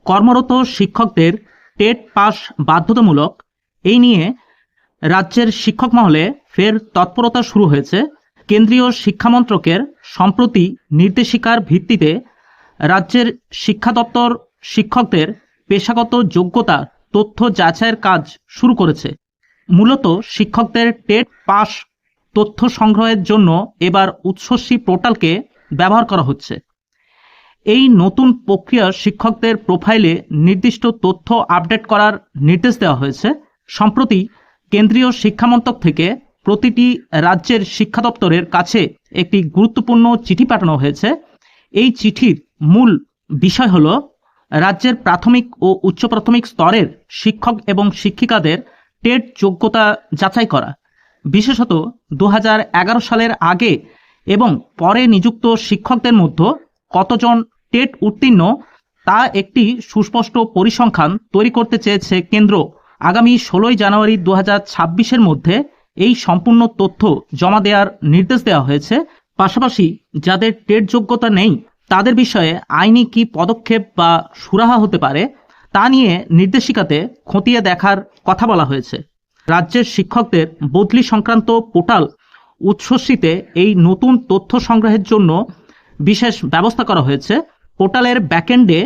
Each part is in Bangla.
কর্মরত শিক্ষকদের টেট পাস বাধ্যতামূলক, এই নিয়ে রাজ্যের শিক্ষক মহলে ফের তৎপরতা শুরু হয়েছে। কেন্দ্রীয় শিক্ষা মন্ত্রকের সম্প্রতি নির্দেশিকার ভিত্তিতে রাজ্যের শিক্ষা দপ্তর শিক্ষকদের পেশাগত যোগ্যতা তথ্য যাচাইয়ের কাজ শুরু করেছে। মূলত শিক্ষকদের টেট পাস তথ্য সংগ্রহের জন্য এবার উৎসশ্রী পোর্টালকে ব্যবহার করা হচ্ছে। এই নতুন প্রক্রিয়া শিক্ষকদের প্রোফাইলে নির্দিষ্ট তথ্য আপডেট করার নির্দেশ দেওয়া হয়েছে। সম্প্রতি কেন্দ্রীয় শিক্ষা মন্ত্রক থেকে প্রতিটি রাজ্যের শিক্ষা দপ্তরের কাছে একটি গুরুত্বপূর্ণ চিঠি পাঠানো হয়েছে। এই চিঠির মূল বিষয় হল রাজ্যের প্রাথমিক ও উচ্চ প্রাথমিক স্তরের শিক্ষক এবং শিক্ষিকাদের টেট যোগ্যতা যাচাই করা। বিশেষত 2011 সালের আগে এবং পরে নিযুক্ত শিক্ষকদের মধ্যে কতজন টেট উত্তীর্ণ তা একটি সুস্পষ্ট পরিসংখ্যান তৈরি করতে চেয়েছে কেন্দ্র। আগামী 16 জানুয়ারি 2026-এর মধ্যে এই সম্পূর্ণ তথ্য জমা দেওয়ার নির্দেশ দেওয়া হয়েছে। পাশাপাশি যাদের টেট যোগ্যতা নেই তাদের বিষয়ে আইনি কি পদক্ষেপ বা সুরাহা হতে পারে তা নিয়ে নির্দেশিকাতে খতিয়ে দেখার কথা বলা হয়েছে। রাজ্যের শিক্ষকদের বদলি সংক্রান্ত পোর্টাল উৎসশ্রীতে এই নতুন তথ্য সংগ্রহের জন্য বিশেষ ব্যবস্থা করা হয়েছে। পোর্টালের ব্যাকএন্ডে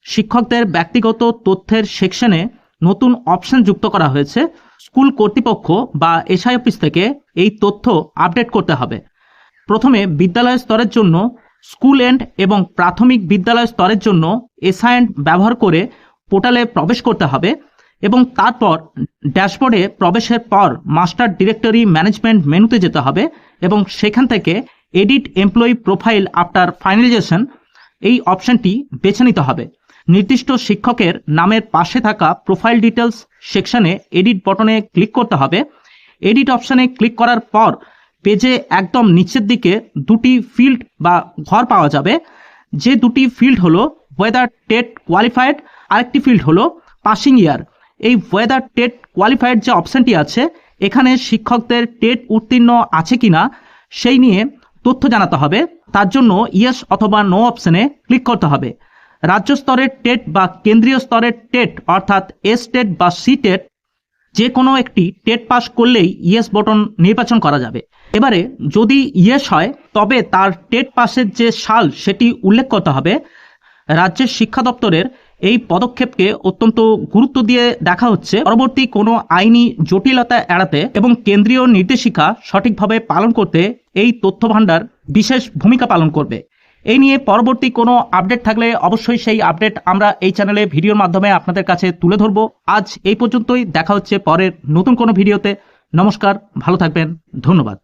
শিক্ষকদের ব্যক্তিগত তথ্যের সেকশনে নতুন অপশন যুক্ত করা হয়েছে। স্কুল কর্তৃপক্ষ বা এসআই অফিস থেকে এই তথ্য আপডেট করতে হবে। প্রথমে বিদ্যালয় স্তরের জন্য স্কুল এন্ড এবং প্রাথমিক বিদ্যালয় স্তরের জন্য এসআইএন্ড ব্যবহার করে পোর্টালে প্রবেশ করতে হবে এবং তারপর ড্যাশবোর্ডে প্রবেশের পর মাস্টার ডিরেক্টরি ম্যানেজমেন্ট মেনুতে যেতে হবে এবং সেখান থেকে edit employee profile after finalisation এই অপশনটি বেছে নিতে হবে। নির্দিষ্ট শিক্ষকের নামের পাশে থাকা প্রোফাইল ডিটেলস সেকশনে এডিট বটনে ক্লিক করতে হবে। এডিট অপশনে ক্লিক করার পর পেজে একদম নিচের দিকে দুটি ফিল্ড বা ঘর পাওয়া যাবে। যে দুটি ফিল্ড হলো ওয়েদার টেট কোয়ালিফাইড, আরেকটি ফিল্ড হলো পাসিং ইয়ার। এই ওয়েদার টেট কোয়ালিফাইড যে অপশনটি আছে এখানে শিক্ষকদের টেট উত্তীর্ণ আছে কিনা সেই নিয়ে তথ্য জানাতে হবে। তার জন্য ইয়েস অথবা নো অপশনে ক্লিক করতে হবে। রাজ্য স্তরের টেট বা কেন্দ্রীয় স্তরের টেট অর্থাৎ এস টেট বা সি টেট যে কোনো একটি টেট পাস করলেই ইয়েস বটন নির্বাচন করা যাবে। এবারে যদি ইয়েস হয় তবে তার টেট পাসের যে সাল সেটি উল্লেখ করতে হবে। রাজ্যের শিক্ষা দপ্তরের এই পদক্ষেপকে অত্যন্ত গুরুত্ব দিয়ে দেখা হচ্ছে পরবর্তী কোনো আইনি জটিলতা এড়াতে এবং কেন্দ্রীয় নির্দেশিকা সঠিকভাবে পালন করতে এই তথ্য ভাণ্ডার বিশেষ ভূমিকা পালন করবে। এই নিয়ে পরবর্তী কোনো আপডেট থাকলে অবশ্যই সেই আপডেট আমরা এই চ্যানেলে ভিডিওর মাধ্যমে আপনাদের কাছে তুলে ধরব। আজ এই পর্যন্তই, দেখা হচ্ছে পরের নতুন কোনো ভিডিওতে। নমস্কার, ভালো থাকবেন, ধন্যবাদ।